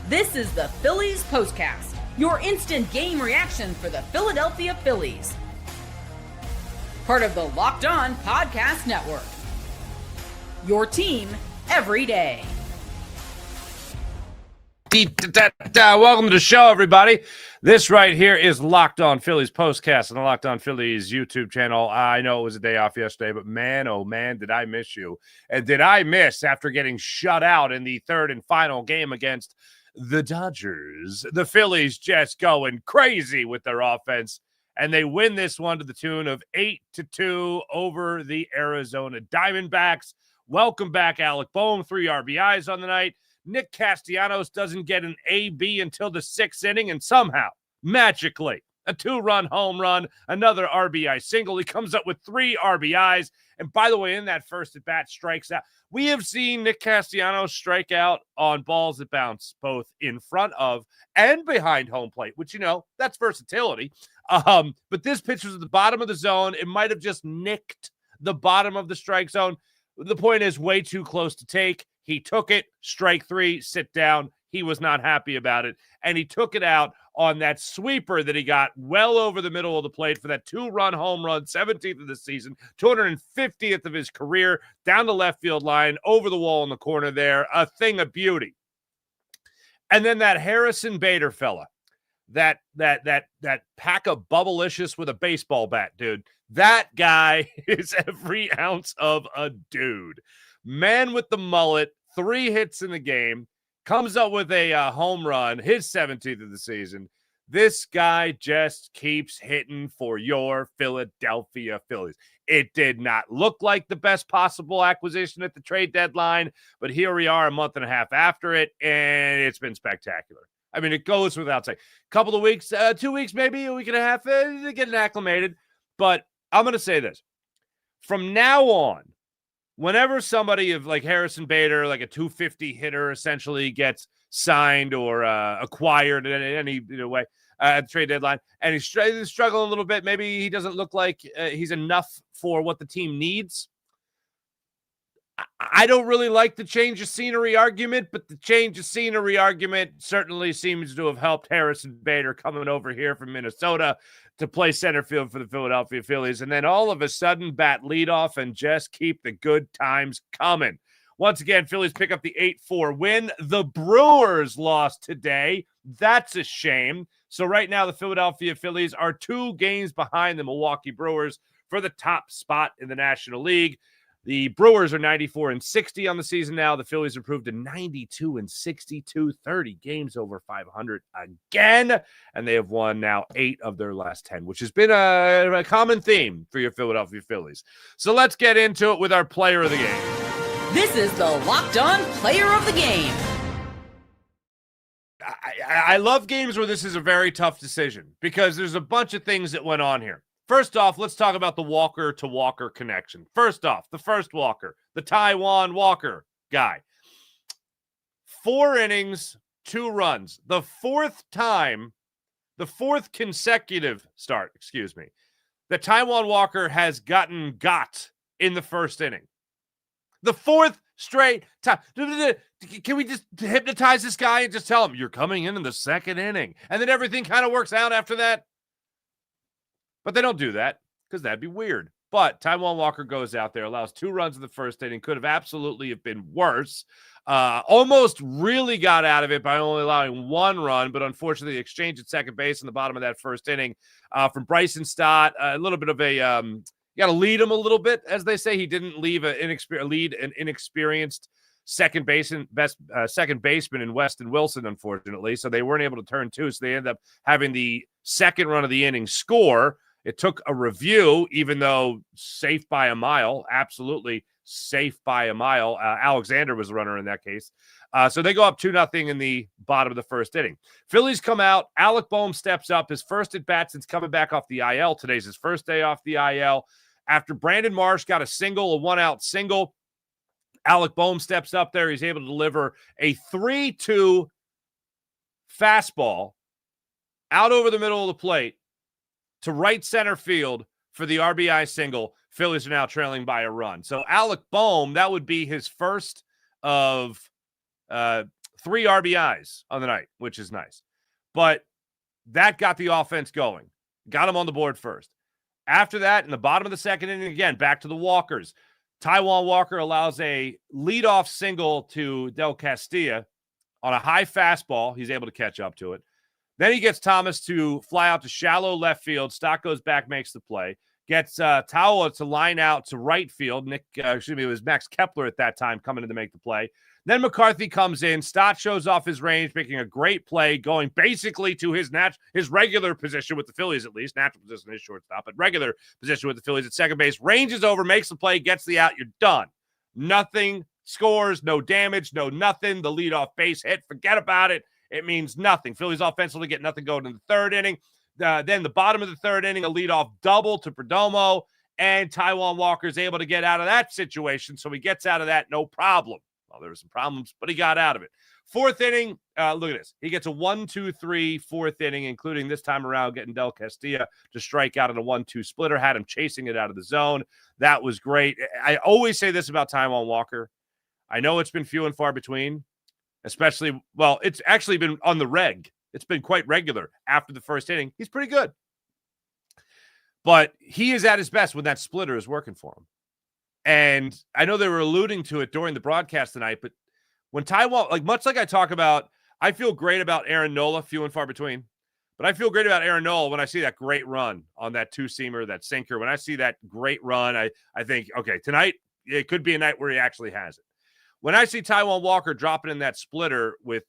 This is the Phillies POSTCAST, your instant game reaction for the Philadelphia Phillies. Part of the Locked On Podcast Network. Your team every day. Welcome to the show, everybody. This right here is Locked On Phillies POSTCAST on the Locked On Phillies YouTube channel. I know it was a day off yesterday, but man, oh man, did I miss you. And did I miss after getting shut out in the third and final game against the Dodgers. The Phillies just going crazy with their offense, and they win this one to the tune of 8-2 over the Arizona Diamondbacks. Welcome back, Alec Bohm, 3 RBIs on the night. Nick Castellanos doesn't get an AB until the 6th inning, and somehow, magically, a 2-run home run, another RBI single. He comes up with 3 RBIs, and by the way, in that first at-bat, strikes out. We have seen Nick Castellanos strike out on balls that bounce both in front of and behind home plate, which, you know, that's versatility. But this pitch was at the bottom of the zone. It might have just nicked the bottom of the strike zone. The point is way too close to take. He took it, strike 3, sit down. He was not happy about it, and he took it out on that sweeper that he got well over the middle of the plate for that 2-run home run, 17th of the season, 250th of his career, down the left field line, over the wall in the corner there, a thing of beauty. And then that Harrison Bader fella, that pack of bubblicious with a baseball bat, dude, that guy is every ounce of a dude. Man with the mullet, 3 hits in the game, comes up with a home run, his 17th of the season. This guy just keeps hitting for your Philadelphia Phillies. It did not look like the best possible acquisition at the trade deadline, but here we are a month and a half after it, and it's been spectacular. I mean, it goes without saying. A couple of weeks, 2 weeks, maybe a week and a half, getting acclimated. But I'm going to say this. From now on, whenever somebody of like Harrison Bader, like a 250 hitter, essentially gets signed or acquired in any way at the trade deadline, and he's struggling a little bit, maybe he doesn't look like he's enough for what the team needs. I don't really like the change of scenery argument, but the change of scenery argument certainly seems to have helped Harrison Bader coming over here from Minnesota to play center field for the Philadelphia Phillies. And then all of a sudden, bat leadoff and just keep the good times coming. Once again, Phillies pick up the 8-4 win. The Brewers lost today. That's a shame. So right now, the Philadelphia Phillies are 2 games behind the Milwaukee Brewers for the top spot in the National League. The Brewers are 94-60 on the season now. The Phillies improved to 92-62, 30 games over 500 again. And they have won now 8 of their last 10, which has been a common theme for your Philadelphia Phillies. So let's get into it with our player of the game. This is the Locked On Player of the Game. I love games where this is a very tough decision because there's a bunch of things that went on here. First off, let's talk about the Walker to Walker connection. First off, the first Walker, the Taijuan Walker guy. 4 innings, 2 runs. The fourth consecutive start, that Taijuan Walker has got in the first inning. The 4th straight time. Can we just hypnotize this guy and just tell him, you're coming in the 2nd inning? And then everything kind of works out after that? But they don't do that because that'd be weird. But Taijuan Walker goes out there, allows 2 runs in the first inning. Could have absolutely have been worse. Almost really got out of it by only allowing 1 run, but unfortunately the exchange at second base in the bottom of that first inning from Bryson Stott, a little bit of a you got to lead him a little bit, as they say. He didn't lead an inexperienced second baseman in Weston Wilson, unfortunately. So they weren't able to turn 2. So they ended up having the second run of the inning score. It took a review, even though safe by a mile, absolutely safe by a mile. Alexander was the runner in that case. So they go up 2-0 in the bottom of the first inning. Phillies come out. Alec Bohm steps up. His first at-bat since coming back off the IL. Today's his first day off the IL. After Brandon Marsh got a 1-out single, Alec Bohm steps up there. He's able to deliver a 3-2 fastball out over the middle of the plate to right center field for the RBI single. Phillies are now trailing by a run. So Alec Bohm, that would be his first of 3 RBIs on the night, which is nice. But that got the offense going. Got him on the board first. After that, in the bottom of the second inning, again, back to the Walkers. Taijuan Walker allows a leadoff single to Del Castillo on a high fastball. He's able to catch up to it. Then he gets Thomas to fly out to shallow left field. Stock goes back, makes the play. Gets Taua to line out to right field. It was Max Kepler at that time coming in to make the play. Then McCarthy comes in. Stott shows off his range, making a great play, going basically to his regular position with the Phillies, at least. Natural position is shortstop, but regular position with the Phillies at second base. Ranges over, makes the play, gets the out. You're done. Nothing, scores, no damage, no nothing. The leadoff base hit, forget about it. It means nothing. Phillies offensively get nothing going in the third inning. Then the bottom of the third inning, a leadoff double to Perdomo, and Taijuan Walker is able to get out of that situation, so he gets out of that no problem. Well, there were some problems, but he got out of it. Fourth inning, look at this. He gets a 1-2-3 fourth inning, including this time around getting Del Castillo to strike out on a 1-2 splitter, had him chasing it out of the zone. That was great. I always say this about Taijuan Walker. I know it's been few and far between, especially, well, it's actually been on the reg. It's been quite regular after the first inning. He's pretty good. But he is at his best when that splitter is working for him. And I know they were alluding to it during the broadcast tonight, but when Taijuan, much like I talk about, I feel great about Aaron Nola, few and far between. But I feel great about Aaron Nola when I see that great run on that two-seamer, that sinker. When I see that great run, I think, okay, tonight, it could be a night where he actually has it. When I see Taijuan Walker dropping in that splitter with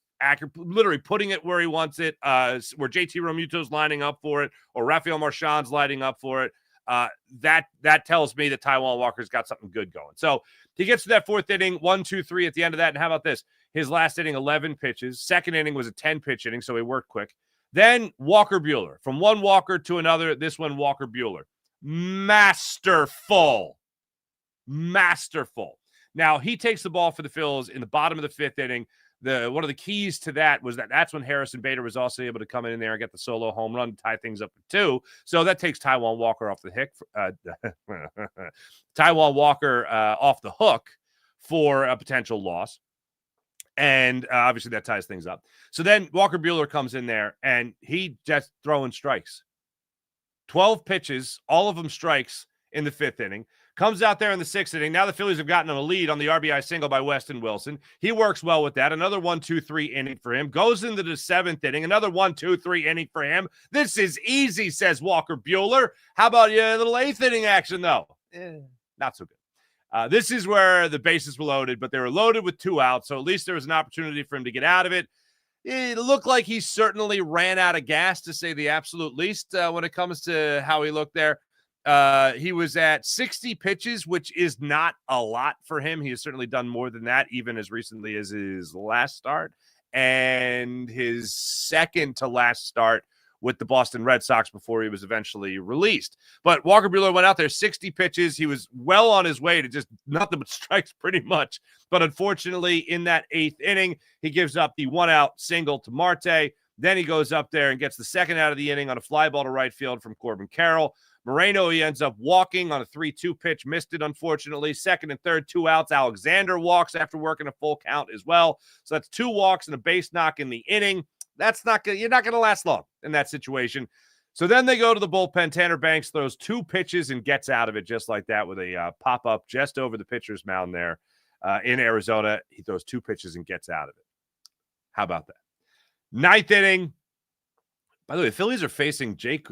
literally putting it where he wants it, where JT Realmuto's lining up for it, or Rafael Marchand's lining up for it, that tells me that Taijuan Walker's got something good going. So he gets to that fourth inning, 1-2-3 at the end of that. And how about this? His last inning, 11 pitches. Second inning was a 10-pitch inning, so he worked quick. Then Walker Buehler. From one Walker to another, this one Walker Buehler. Masterful. Now, he takes the ball for the Phils in the bottom of the fifth inning. One of the keys to that was that's when Harrison Bader was also able to come in there and get the solo home run, tie things up at 2. So that takes Taijuan Walker off the off the hook for a potential loss. And obviously that ties things up. So then Walker Buehler comes in there and he just throwing strikes. 12 pitches, all of them strikes in the fifth inning. Comes out there in the sixth inning. Now the Phillies have gotten a lead on the RBI single by Weston Wilson. He works well with that. Another 1-2-3 inning for him. Goes into the seventh inning. Another 1-2-3 inning for him. This is easy, says Walker Buehler. How about a little eighth inning action, though? Not so good. This is where the bases were loaded, but they were loaded with 2 outs, so at least there was an opportunity for him to get out of it. It looked like he certainly ran out of gas, to say the absolute least, when it comes to how he looked there. He was at 60 pitches, which is not a lot for him. He has certainly done more than that, even as recently as his last start and his second to last start with the Boston Red Sox before he was eventually released. But Walker Buehler went out there, 60 pitches. He was well on his way to just nothing but strikes pretty much. But unfortunately, in that eighth inning, he gives up the 1-out single to Marte. Then he goes up there and gets the second out of the inning on a fly ball to right field from Corbin Carroll. Moreno, he ends up walking on a 3-2 pitch, missed it, unfortunately. Second and third, 2 outs. Alexander walks after working a full count as well. So that's 2 walks and a base knock in the inning. That's not good. You're not going to last long in that situation. So then they go to the bullpen. Tanner Banks throws 2 pitches and gets out of it just like that with a pop-up just over the pitcher's mound there in Arizona. He throws 2 pitches and gets out of it. How about that? Ninth inning. By the way, the Phillies are facing Jake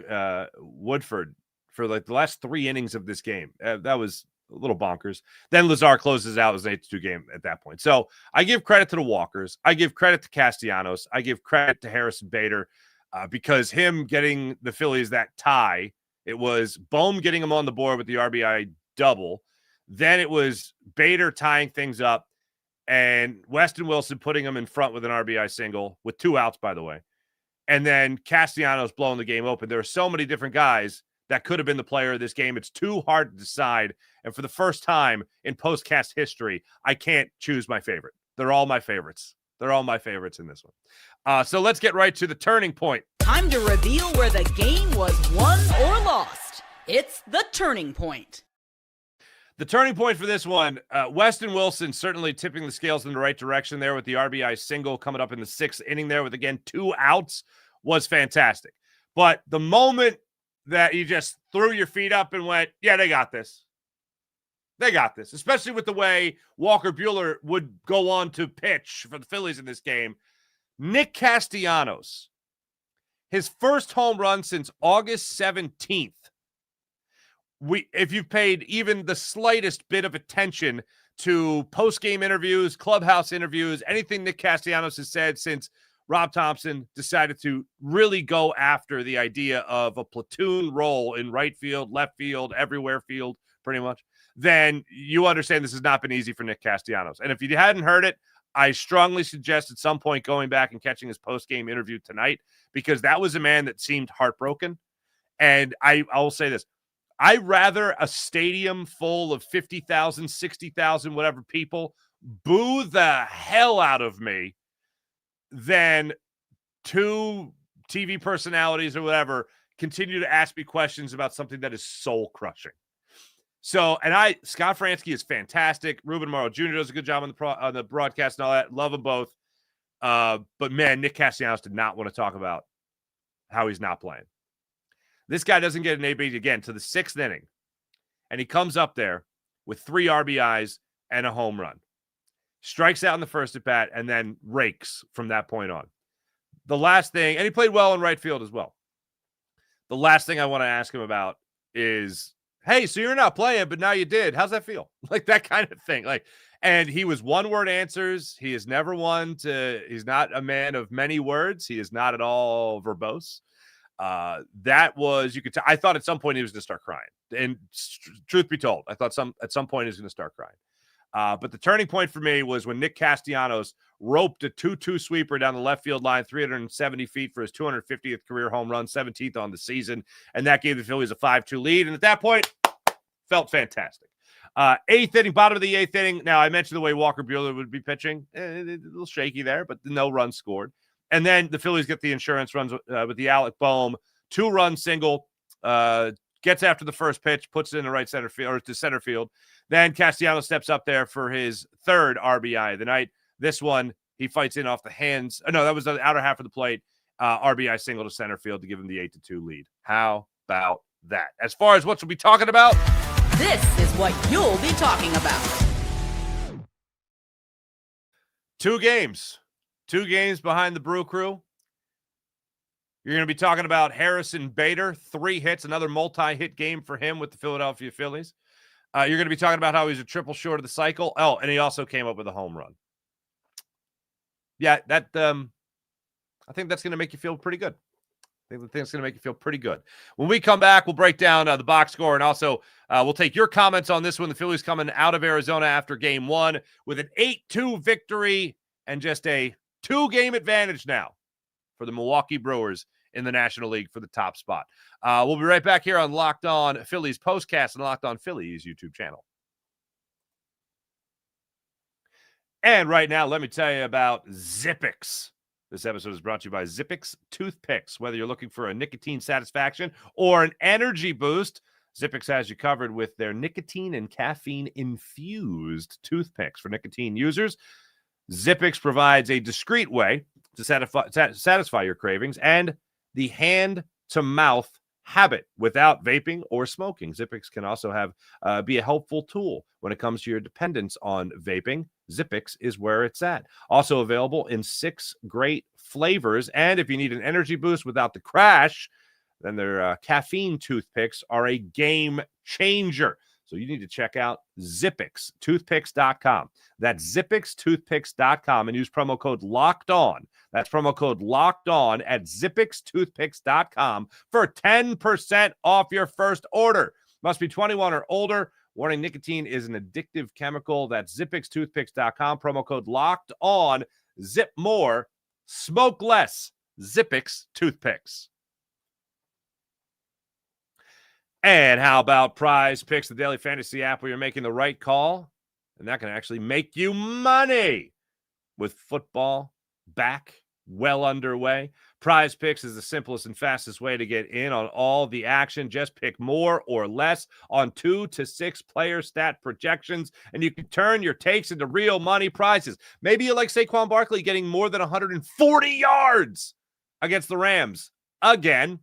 Woodford for like the last 3 innings of this game. That was a little bonkers. Then Lazar closes out. It was an 8-2 game at that point. So I give credit to the Walkers. I give credit to Castellanos. I give credit to Harrison Bader because him getting the Phillies that tie, it was Bohm getting him on the board with the RBI double. Then it was Bader tying things up and Weston Wilson putting him in front with an RBI single with 2 outs, by the way. And then Castellanos blowing the game open. There are so many different guys that could have been the player of this game. It's too hard to decide. And for the first time in postcast history, I can't choose my favorite. They're all my favorites. They're all my favorites in this one. So let's get right to the turning point. Time to reveal where the game was won or lost. It's the turning point. The turning point for this one, Weston Wilson certainly tipping the scales in the right direction there with the RBI single coming up in the 6th inning there with, again, 2 outs was fantastic. But the moment that you just threw your feet up and went, yeah, they got this. They got this, especially with the way Walker Buehler would go on to pitch for the Phillies in this game. Nick Castellanos, his first home run since August 17th. If you've paid even the slightest bit of attention to post-game interviews, clubhouse interviews, anything Nick Castellanos has said since Rob Thompson decided to really go after the idea of a platoon role in right field, left field, everywhere field, pretty much, then you understand this has not been easy for Nick Castellanos. And if you hadn't heard it, I strongly suggest at some point going back and catching his post-game interview tonight, because that was a man that seemed heartbroken. And I will say this. I'd rather a stadium full of 50,000, 60,000, whatever people boo the hell out of me than 2 TV personalities or whatever continue to ask me questions about something that is soul crushing. So, and Scott Fransky is fantastic. Ruben Morrow Jr. does a good job on the broadcast and all that. Love them both. But man, Nick Castellanos did not want to talk about how he's not playing. This guy doesn't get an AB again to the 6th inning, and he comes up there with 3 RBIs and a home run. Strikes out in the first at bat and then rakes from that point on. The last thing, and he played well in right field as well. The last thing I want to ask him about is, hey, so you're not playing, but now you did. How's that feel? Like that kind of thing. And he was one-word answers. He is never he's not a man of many words. He is not at all verbose. That was, you could tell, I thought at some point he was going to start crying. And truth be told, I thought at some point he was going to start crying. But the turning point for me was when Nick Castellanos roped a 2-2 sweeper down the left field line, 370 feet for his 250th career home run, 17th on the season. And that gave the Phillies a 5-2 lead. And at that point, felt fantastic. 8th inning, bottom of the 8th inning. Now, I mentioned the way Walker Buehler would be pitching. A little shaky there, but no runs scored. And then the Phillies get the insurance runs with the Alec Bohm 2-run single, gets after the first pitch, puts it in the right center field or to center field. Then Castellanos steps up there for his 3rd RBI of the night. This one, he fights in off the hands. No, that was the outer half of the plate. RBI single to center field to give him the 8-2 lead. How about that? As far as what we'll be talking about, this is what you'll be talking about. 2 games. 2 games behind the Brew Crew. You're going to be talking about Harrison Bader, 3 hits, another multi-hit game for him with the Philadelphia Phillies. You're going to be talking about how he's a triple short of the cycle. Oh, and he also came up with a home run. Yeah, that I think that's going to make you feel pretty good. I think it's going to make you feel pretty good. When we come back, we'll break down the box score, and also we'll take your comments on this one. The Phillies coming out of Arizona after Game 1 with an 8-2 victory and just a 2-game advantage now for the Milwaukee Brewers in the National League for the top spot. We'll be right back here on Locked On Phillies Postcast and Locked On Phillies YouTube channel. And right now, let me tell you about Zippix. This episode is brought to you by Zippix Toothpicks. Whether you're looking for a nicotine satisfaction or an energy boost, Zippix has you covered with their nicotine and caffeine-infused toothpicks. For nicotine users, Zippix provides a discreet way to satisfy your cravings and the hand-to-mouth habit without vaping or smoking. Zippix can also be a helpful tool when it comes to your dependence on vaping. Zippix is where it's at. Also available in 6 great flavors. And if you need an energy boost without the crash, then their caffeine toothpicks are a game changer. So you need to check out Zippix, toothpicks.com. That's zippixtoothpicks.com and use promo code LOCKEDON. That's promo code LOCKEDON at zippixtoothpicks.com for 10% off your first order. Must be 21 or older. Warning, nicotine is an addictive chemical. That's zippixtoothpicks.com. Promo code LOCKEDON. Zip more. Smoke less. Zippix Toothpicks. And how about Prize Picks, the daily fantasy app where you're making the right call, and that can actually make you money with football back well underway. Prize Picks is the simplest and fastest way to get in on all the action. Just pick more or less on 2 to 6 player stat projections, and you can turn your takes into real money prizes. Maybe you like Saquon Barkley getting more than 140 yards against the Rams again.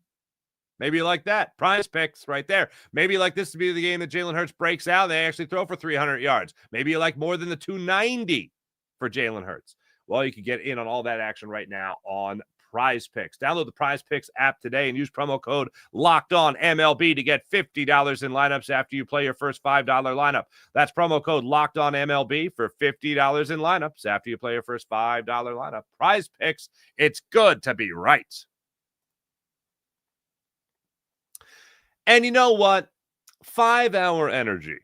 Maybe you like that. Prize Picks right there. Maybe you like this to be the game that Jalen Hurts breaks out and they actually throw for 300 yards. Maybe you like more than the 290 for Jalen Hurts. Well, you can get in on all that action right now on Prize Picks. Download the Prize Picks app today and use promo code LOCKEDONMLB to get $50 in lineups after you play your first $5 lineup. That's promo code LOCKEDONMLB for $50 in lineups after you play your first $5 lineup. Prize Picks, it's good to be right. And you know what? 5-hour energy.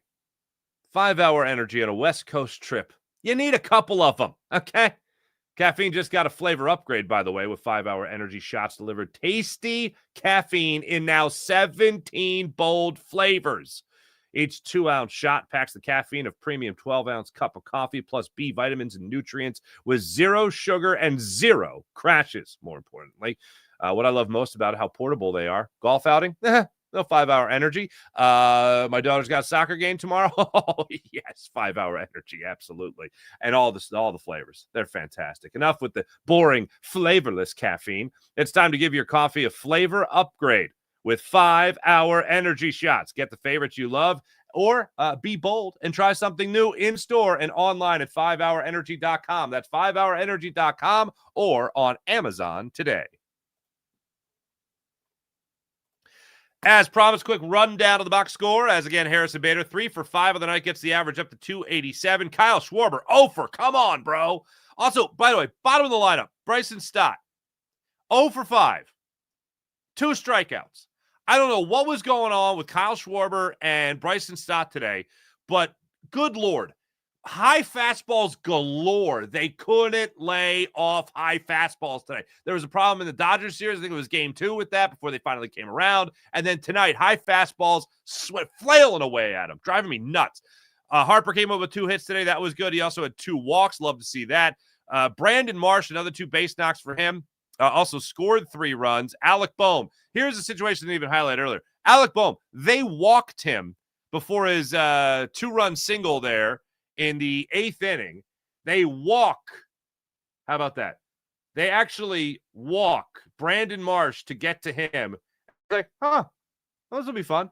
5-hour energy on a West Coast trip. You need a couple of them, okay? Caffeine just got a flavor upgrade, by the way, with 5-hour energy shots delivered. Tasty caffeine in now 17 bold flavors. Each 2-ounce shot packs the caffeine of premium 12-ounce cup of coffee plus B vitamins and nutrients with 0 sugar and 0 crashes, more importantly. What I love most about how portable they are. Golf outing? No 5-hour energy. My daughter's got a soccer game tomorrow. Oh, yes, 5-hour energy, absolutely. And all the flavors. They're fantastic. Enough with the boring, flavorless caffeine. It's time to give your coffee a flavor upgrade with 5-hour energy shots. Get the favorites you love or be bold and try something new in-store and online at 5hourenergy.com. That's 5hourenergy.com or on Amazon today. As promised, quick rundown of the box score. As again, Harrison Bader, 3 for 5 of the night, gets the average up to 287. Kyle Schwarber, 0 for. Come on, bro. Also, by the way, bottom of the lineup, Bryson Stott, 0 for 5. 2 strikeouts. I don't know what was going on with Kyle Schwarber and Bryson Stott today, but good Lord. High fastballs galore. They couldn't lay off high fastballs today. There was a problem in the Dodgers series. I think it was game 2 with that before they finally came around. And then tonight, high fastballs flailing away at him, driving me nuts. Harper came up with 2 hits today. That was good. He also had 2 walks. Love to see that. Brandon Marsh, another 2 base knocks for him. Also scored 3 runs. Alec Bohm. Here's a situation I didn't even highlight earlier. Alec Bohm, they walked him before his 2-run single there. In the 8th inning, they walk. How about that? They actually walk Brandon Marsh to get to him. Like, this will be fun.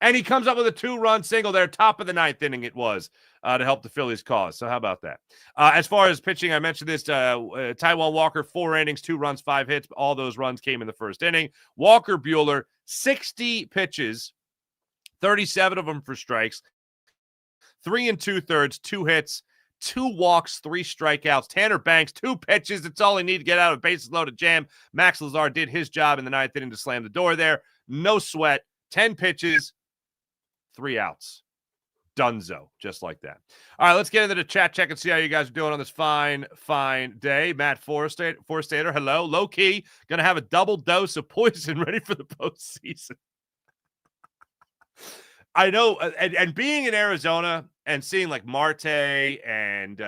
And he comes up with a 2-run single there, top of the 9th inning it was, to help the Phillies cause. So how about that? As far as pitching, I mentioned this, Taijuan Walker, 4 innings, 2 runs, 5 hits. All those runs came in the first inning. Walker Buehler, 60 pitches, 37 of them for strikes. 3 2/3, 2 hits, 2 walks, 3 strikeouts. Tanner Banks, 2 pitches. That's all he needed to get out of a bases loaded jam. Max Lazar did his job in the 9th inning to slam the door there. No sweat. 10 pitches, 3 outs. Dunzo, just like that. All right, let's get into the chat check and see how you guys are doing on this fine, fine day. Matt Forstater, hello. Low key, going to have a double dose of poison ready for the postseason. I know, and being in Arizona and seeing like Marte and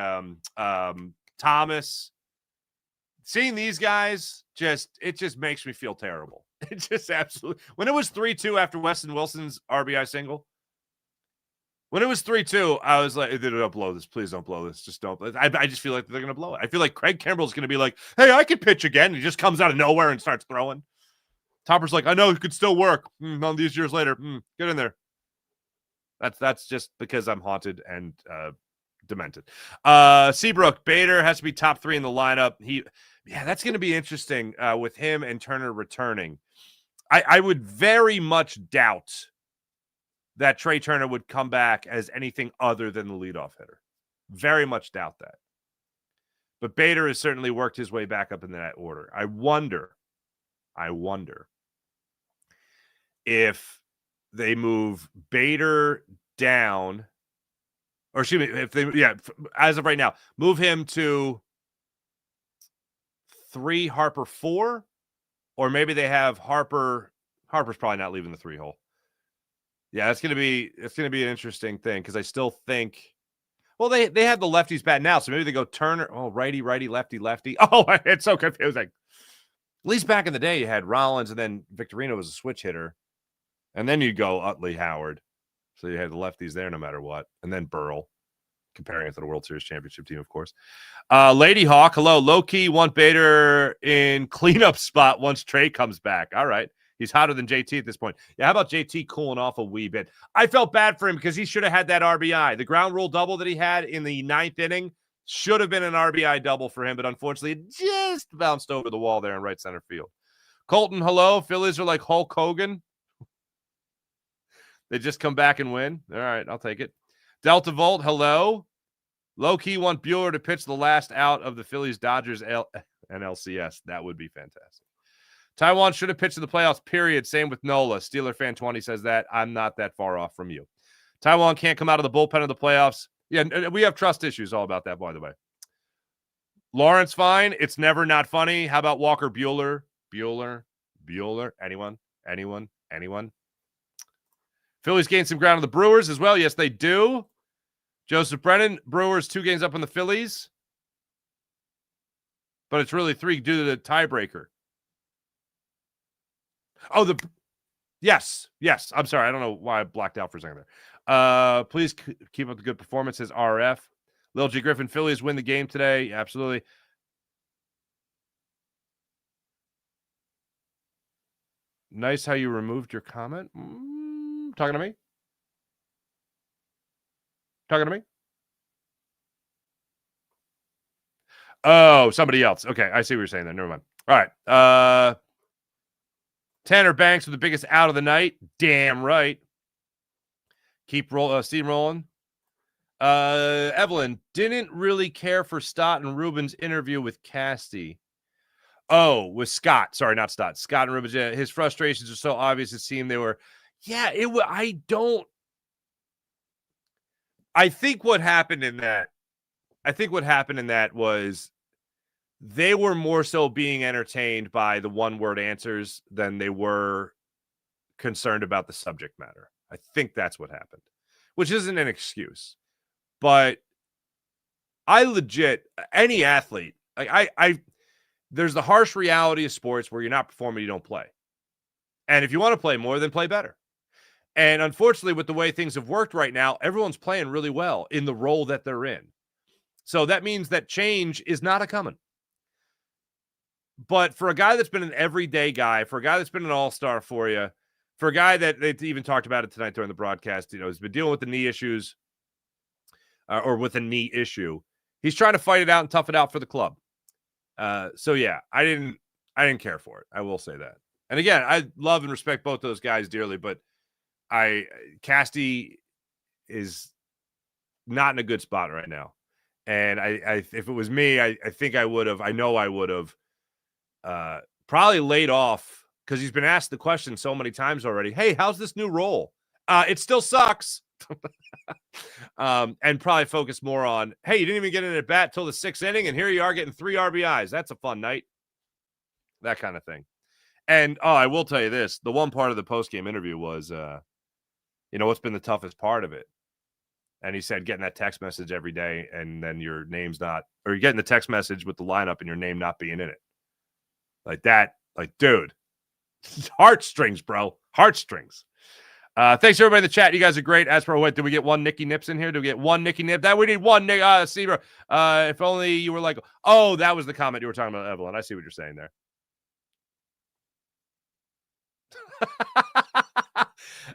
Thomas, seeing these guys, it just makes me feel terrible. It just absolutely. When it was 3-2 after Weston Wilson's RBI single, when it was 3-2, I was like, don't blow this. Please don't blow this. Just don't. I just feel like they're going to blow it. I feel like Craig Kimbrell's going to be like, hey, I can pitch again. And he just comes out of nowhere and starts throwing. Topper's like, I know it could still work. All these years later, get in there. That's just because I'm haunted and demented. Seabrook, Bader has to be top 3 in the lineup. That's going to be interesting with him and Turner returning. I would very much doubt that Trey Turner would come back as anything other than the leadoff hitter. Very much doubt that. But Bader has certainly worked his way back up in that order. I wonder if they move Bader down, or excuse me, as of right now, move him to 3, Harper 4, or maybe they have Harper's probably not leaving the 3 hole. Yeah, it's gonna be an interesting thing because I still think, well, they have the lefties bat now, so maybe they go Turner, righty, lefty. Oh, it's so confusing. At least back in the day, you had Rollins, and then Victorino was a switch hitter. And then you go Utley, Howard. So you had the lefties there no matter what. And then Burrell, comparing it to the World Series championship team, of course. Lady Hawk, hello. Low-key want Bader in cleanup spot once Trey comes back. All right. He's hotter than JT at this point. Yeah, how about JT cooling off a wee bit? I felt bad for him because he should have had that RBI. The ground rule double that he had in the 9th inning should have been an RBI double for him, but unfortunately it just bounced over the wall there in right center field. Colton, hello. Phillies are like Hulk Hogan. They just come back and win. All right, I'll take it. Delta Volt, hello. Low-key want Buehler to pitch the last out of the Phillies-Dodgers NLCS. That would be fantastic. Taijuan should have pitched in the playoffs, period. Same with Nola. Steeler fan 20 says that. I'm not that far off from you. Taijuan can't come out of the bullpen of the playoffs. Yeah, we have trust issues all about that, by the way. Lawrence, fine. It's never not funny. How about Walker Buehler? Buehler? Anyone? Phillies gained some ground on the Brewers as well. Yes, they do. Joseph Brennan, Brewers 2 games up on the Phillies. But it's really 3 due to the tiebreaker. Oh, yes. I'm sorry. I don't know why I blacked out for a second there. Please keep up the good performances, RF. Lil G. Griffin, Phillies win the game today. Absolutely. Nice how you removed your comment. Talking to me? Oh, somebody else. Okay, I see what you're saying there. Never mind. All right. Tanner Banks with the biggest out of the night. Damn right. Keep steam rolling. Evelyn didn't really care for Stott and Rubin's interview with Casty. Oh, with Scott. Sorry, not Stott. Scott and Rubin's. Yeah, his frustrations are so obvious. It seemed they were. Yeah, I think what happened in that was they were more so being entertained by the one-word answers than they were concerned about the subject matter. I think that's what happened, which isn't an excuse. But any athlete, there's the harsh reality of sports where you're not performing, you don't play. And if you want to play more, then play better. And unfortunately, with the way things have worked right now, everyone's playing really well in the role that they're in. So that means that change is not a coming. But for a guy that's been an everyday guy, for a guy that's been an all-star for you, for a guy that they even talked about it tonight during the broadcast, has been dealing with the knee issues or with a knee issue, he's trying to fight it out and tough it out for the club. So yeah, I didn't care for it. I will say that. And again, I love and respect both those guys dearly, but Casty is not in a good spot right now. And if it was me, I think I would have, I know I would have probably laid off because he's been asked the question so many times already. Hey, how's this new role? It still sucks. And probably focus more on, hey, you didn't even get in at bat till the 6th inning, and here you are getting 3 RBIs. That's a fun night. That kind of thing. And I will tell you this: the one part of the post-game interview was, what's been the toughest part of it? And he said, getting that text message every day, and then your name's not, or you're getting the text message with the lineup and your name not being in it. Like that, dude, heartstrings, bro, heartstrings. Thanks everybody in the chat. You guys are great. As per what, did we get one Nicky Nips in here? Did we get one Nicky Nip? That we need one Nick. See, bro. If only you were like, oh, that was the comment you were talking about, Evelyn. I see what you're saying there.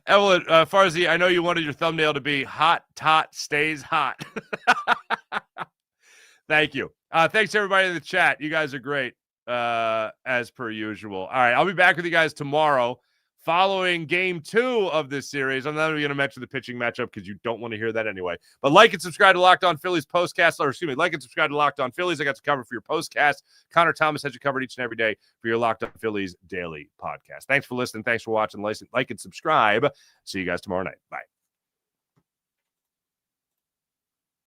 Evelyn, Farzy, I know you wanted your thumbnail to be hot, tot, stays hot. Thank you. Thanks everybody in the chat. You guys are great, as per usual. All right, I'll be back with you guys tomorrow following game 2 of this series. I'm not even going to mention the pitching matchup because you don't want to hear that anyway. But like and subscribe to Locked On Phillies postcast, like and subscribe to Locked On Phillies. I got you covered for your postcast. Connor Thomas has you covered each and every day for your Locked On Phillies daily podcast. Thanks for listening. Thanks for watching. Like and subscribe. See you guys tomorrow night. Bye.